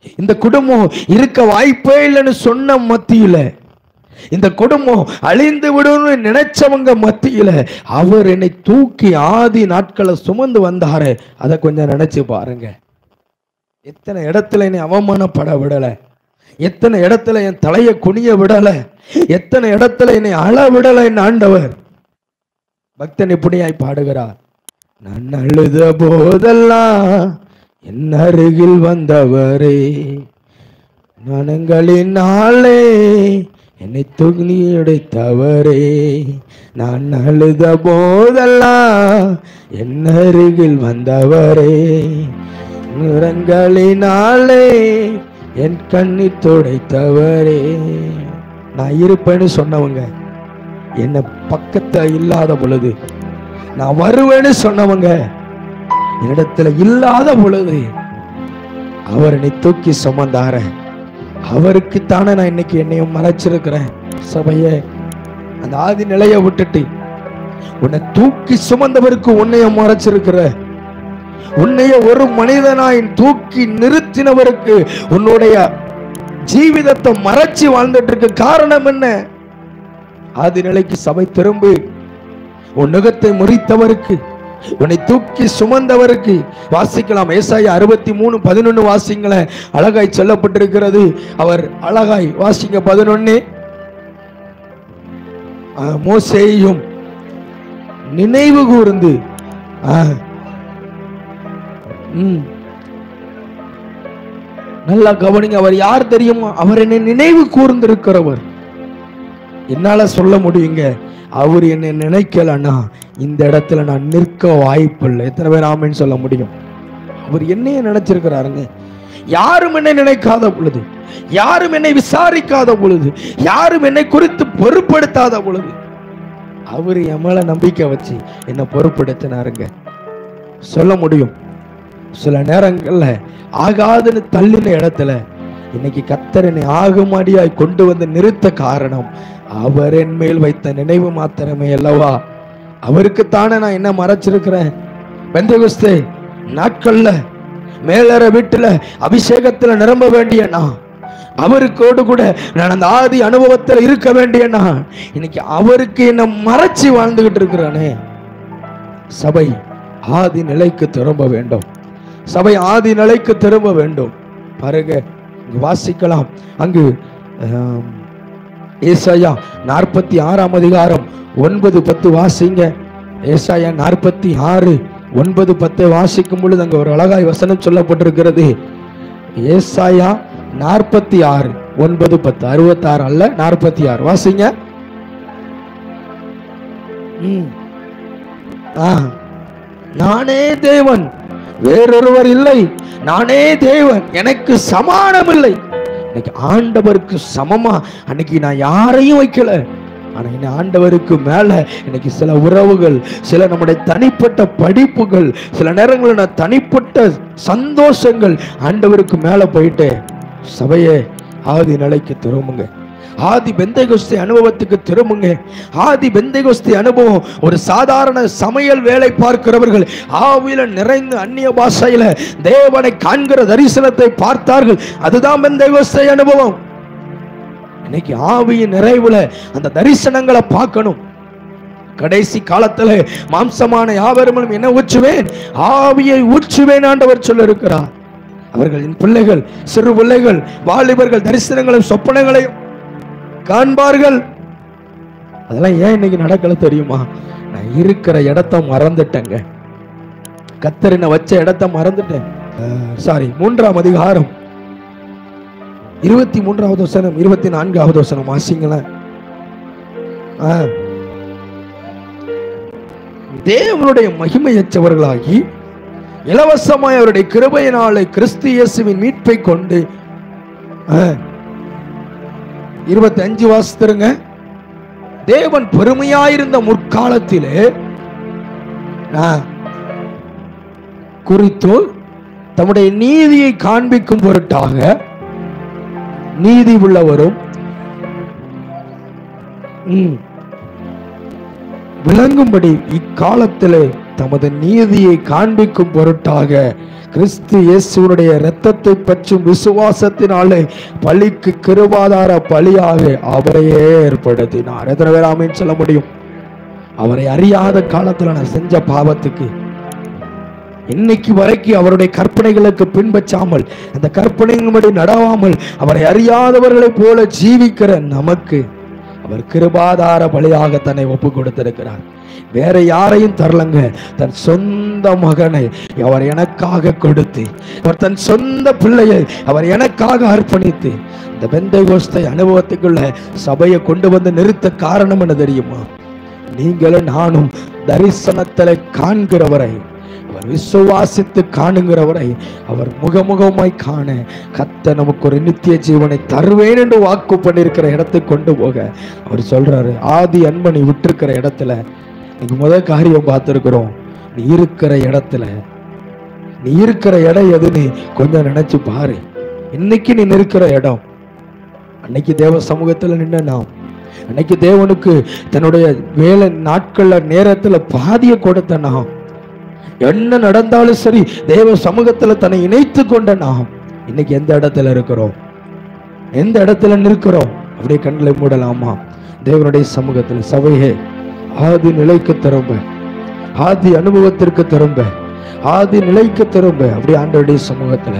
இந்த குடும்பம் இருக்க வாய்ப்பே இல்லைன்னு சொன்ன மத்தியில, இந்த குடும்பம் அழிந்து விடும்னு நினைச்சவங்க மத்தியில அவர் என்னை தூக்கி ஆதி நாட்களை சுமந்து வந்தாரு. அதை கொஞ்சம் நினைச்சு பாருங்க. எத்தனை இடத்துல என்னை அவமானப்பட விடல, எத்தனை இடத்துல என் தலையை குனிய விடல, எத்தனை இடத்துல என்னை அழ விடல என் ஆண்டவர். பக்தன் இப்படியாய் பாடுகிறார். நான் அழுத போதெல்லாம் என் அருகில் வந்தவரே, மனங்களினாலே என்னை துணி உடைத்தவரே. நான் அழுத போதெல்லாம் என் அருகில் வந்தவரே, நிறங்களினாலே என் கண்ணீர் துடைத்தவரே. நான் இருப்பேன்னு சொன்னவங்க என்ன பக்கத்துல இல்லாத பொழுது, நான் வருவேன்னு சொன்னவங்க என்னிடத்துல இல்லாத பொழுது அவர் என்னை தூக்கி சுமந்தார. அவருக்குத்தானே நான் இன்னைக்கு என்னையும் மறைச்சிருக்கிறேன். சபையே, அந்த ஆதி நிலையை விட்டுட்டு உன்னை தூக்கி சுமந்தவருக்கு உன்னைய மறைச்சிருக்கிற, உன்னைய ஒரு மனிதனாய் தூக்கி நிறுத்தினவருக்கு உன்னுடைய ஜீவிதத்தை மறைச்சு வாழ்ந்துட்டு இருக்க காரணம் என்ன? ஆதி நிலைக்கு சபை திரும்பு. உன் நுகத்தை முறித்தவருக்கு, உன்னை தூக்கி சுமந்தவருக்கு. வாசிக்கலாம், ஏசாயா 63:11 வாசிங்களேன். அழகாய் சொல்லப்பட்டிருக்கிறது. அவர் அழகாய் வாசிங்க 11. மோசேயையும் நினைவு கூர்ந்து, நல்லா கவனிங்க. அவர் யார் தெரியுமா? அவர் என்னை நினைவு கூர்ந்திருக்கிறவர். என்னால சொல்ல முடியுங்க, அவர் என்னை நினைக்கலன்னா இந்த இடத்துல நான் நிற்க வாய்ப்பு இல்லை. எத்தனை பேர் ஆமென்னு சொல்ல முடியும்? அவர் என்னைய நினைச்சிருக்கிறாருங்க. யாரும் என்னை நினைக்காத பொழுது, யாரும் என்னை விசாரிக்காத பொழுது, யாரும் என்னை குறித்து பொறுப்படுத்தாத பொழுது அவர் என் மேல நம்பிக்கை வச்சு என்னை பொறுப்படுத்தினாருங்க. சொல்ல முடியும். சில நேரங்கள்ல ஆகாதுன்னு தள்ளின இடத்துல இன்னைக்கு கர்த்தர் என்னை ஆகுமாடியாய் கொண்டு வந்து நிறுத்த காரணம் அவர் என் மேல் வைத்த நினைவு மாத்திரமே அல்லவா. அவருக்குத்தானே நான் என்ன மறைச்சிருக்கிறேன். பெந்தெகோஸ்தே நாட்கள்ல மேலற வீட்டுல அபிஷேகத்துல நிரம்ப வேண்டிய நான், அவருக்கோடு கூட நான் அந்த ஆதி அனுபவத்தில் இருக்க வேண்டிய நான், இன்னைக்கு அவருக்கு என்ன மறைச்சு வாழ்ந்துகிட்டு இருக்கிறானே. சபை ஆதி நிலைக்கு திரும்ப வேண்டும். சபை ஆதி நிலைக்கு திரும்ப வேண்டும். பாருங்க, வாசிக்கலாம். அங்கு ஏசாயா 46 அதிகாரம் 9-10 வாசிங்க. ஏசாயா 46 9-10 வாசிக்கும் பொழுது அங்க ஒரு அழகாய் வசனம் சொல்லப்பட்டிருக்கிறது. ஏசாயா 46 9-10, 66 அல்ல 46 வாசிங்க. நானே தேவன், வேறொருவர் இல்லை. நானே தேவன், எனக்கு சமானம் இல்லை. இன்னைக்கு ஆண்டவருக்கு சமமா அன்னைக்கு நான் யாரையும் வைக்கல. ஆனா இன்னும் ஆண்டவருக்கு மேல இன்னைக்கு சில உறவுகள், சில நம்முடைய தனிப்பட்ட படிப்புகள், சில நேரங்களில் தனிப்பட்ட சந்தோஷங்கள் ஆண்டவருக்கு மேல போயிட்டு, சபையே ஆதி நிலைக்கு திரும்புங்க. ஆதி பெந்தெகோஸ்தே அனுபவத்துக்கு திரும்புங்க. ஆதி பெந்தெகோஸ்தே அனுபவம் ஒரு சாதாரண சமையல் வேலை பார்க்கிறவர்கள் ஆவியில நிறைந்து அந்நிய பாஷையில தேவனை காண்கிற தரிசனத்தை பார்த்தார்கள். அதுதான் பெந்தெகோஸ்தே அனுபவம். இன்னைக்கு ஆவியின் நிறைவுல அந்த தரிசனங்களை பார்க்கணும். கடைசி காலத்துல மாம்சமான யாவரும் என்ன ஊற்றுவேன்? ஆவியை ஊற்றுவேன் ஆண்டவர் சொல்ல இருக்கிறார். அவர்களின் பிள்ளைகள், சிறு பிள்ளைகள், வாலிபர்கள் தரிசனங்களையும் சொப்பனங்களையும் காண்பார்கள். அதெல்லாம் ஏன் இன்னைக்கு நடக்கல தெரியுமா? நான் இருக்கிற இடத்தை மறந்துட்டேங்க. கர்த்தர் வச்ச இடத்தை மறந்துட்டேன். 3ஆம் அதிகாரம் 23வது வசனம் 24வது வசனம் வாசிங்களேன். தேவனுடைய மகிமையற்றவர்களாகி இலவசமாய் அவருடைய கிருபையினாலே கிறிஸ்து இயேசுவின் மீட்பை கொண்டு 25 வாசித்திருங்க. தேவன் பெருமையாயிருந்த முற்காலத்திலே குறித்து தம்முடைய நீதியை காண்பிக்கும் பொருட்டாக நீதி உள்ளவரும் விளங்கும்படி இக்காலத்திலே தமது நீதியை காண்பிக்கும் பொருட்டாக கிறிஸ்து இயேசுவுடைய இரத்தத்தை பற்றும் விசுவாசத்தினாலே பலிக்கு கிருபாதார பலியாக அவரையே ஏற்படுத்தினார். எத்தனை பேர் ஆமென் சொல்ல முடியும்? அவரை அறியாத காலத்துல நான் செஞ்ச பாவத்துக்கு இன்னைக்கு வரைக்கும் அவருடைய கற்பனைகளுக்கு பின்பற்றாமல், அந்த கற்பனைகளும்படி நடவாமல், அவரை அறியாதவர்களை போல ஜீவிக்கிற நமக்கு அவர் கிருபாதார பலியாக தன்னை ஒப்பு கொடுத்திருக்கிறார். வேற யாரையும் தரலங்க, தன் சொந்த மகனை அவர் எனக்காக கொடுத்து, அவர் தன் சொந்த பிள்ளையை அவர் எனக்காக அர்ப்பணித்து இந்த பெந்தெகோஸ்தை அனுபவத்துக்குள்ள சபையை கொண்டு வந்து நிறுத்த காரணம் என்ன தெரியுமா? நீங்களும் நானும் தரிசனத்தில் காண்கிறவரை, அவர் விசுவாசித்து காணுகிறவரை அவர் முகமுகமாய் காண கர்த்தர் நமக்கு ஒரு நித்திய ஜீவனை தருவேன் என்று வாக்கு பண்ணியிருக்கிற இடத்துக்கு கொண்டு போக அவர் சொல்றாரு. ஆதி அன்பனை விட்டிருக்கிற இடத்துல நீங்க முதல் காரியம் பார்த்திருக்கிறோம். நீ இருக்கிற இடம் எதுன்னு கொஞ்சம் நினைச்சு பாரு. இன்னைக்கு நீ நிற்கிற இடம், அன்னைக்கு தேவ சமூகத்துல நின்ன நாம், அன்னைக்கு தேவனுக்கு தன்னுடைய வேலை நாட்கள்ல நேரத்துல பாதிய கொடுத்த நாம், என்ன நடந்தாலும் சரி தேவ சமூகத்துல தன்னை இணைத்து கொண்ட நாம் இன்னைக்கு எந்த இடத்துல இருக்கிறோம்? எந்த இடத்துல நிற்கிறோம்? அப்படியே கண்களை மூடலாமா? தேவனுடைய சமூகத்துல சபையே ஆதி நிலைக்கு திரும்ப, ஆதி அனுபவத்திற்கு திரும்ப, ஆதி நிலைக்கு திரும்ப. அப்படியே ஆண்டவருடைய சமூகத்துல